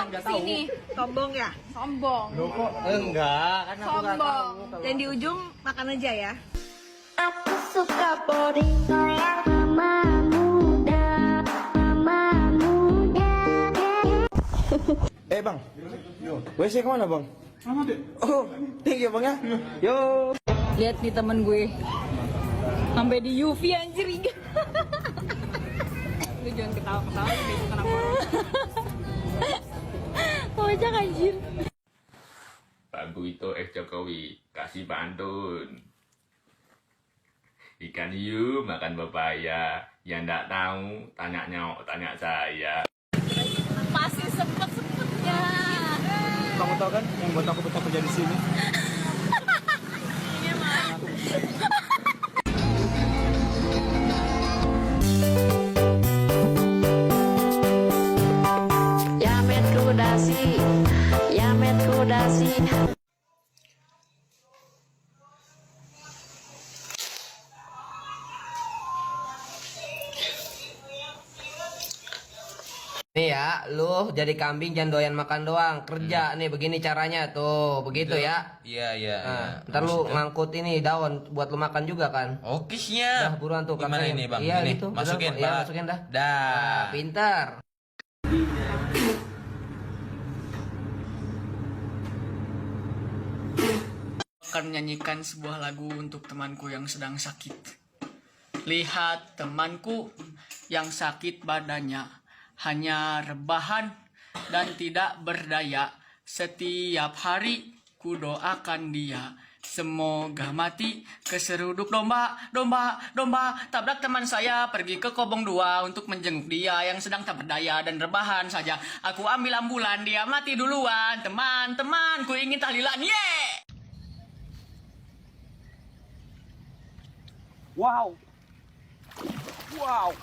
sombong sini. Sombong ya? Sombong. Loh kok enggak, kan aku nggak tahu. Sombong. Dan di ujung makan aja ya. Aku suka body mama muda, mama muda. Bang, WC kemana bang? Oh, thank you bang ya. Yo. Lihat nih temen gue. Sampai di UV anjir. Lu jangan ketawa-ketawa itu kena corona. Kocak anjir. Pak Buito F. Jokowi kasih pantun. Ikan hiu makan pepaya, yang nggak tahu tanya nyok, tanya saya. Masih sempet-sempetnya. Kamu tahu kan yang buat aku betah kerja di sini? Iya mah. Yamet kudasi, yamet kudasi. Nih ya, lu jadi kambing jangan doyan makan doang, kerja nih begini caranya tuh, begitu ya. Iya, iya, Nah, iya. ntar lu Maksudnya? ngangkut ini daun buat lu makan juga kan. Oke, siap. Dah buruan tuh Gimana kakaknya. ini, Bang? Iya Ini, gitu. masukin, Iya, Pak. masukin dah. Dah. Nah, pintar. Akan menyanyikan sebuah lagu untuk temanku yang sedang sakit. Lihat temanku yang sakit badannya, hanya rebahan dan tidak berdaya. Setiap hari ku doakan dia, semoga mati keseruduk domba, domba, domba. Tabrak teman saya pergi ke Kobong 2 untuk menjenguk dia yang sedang tak berdaya dan rebahan saja. Aku ambil ambulan, dia mati duluan. Teman-teman, ku ingin tahlilan, yeah! Wow. Wow.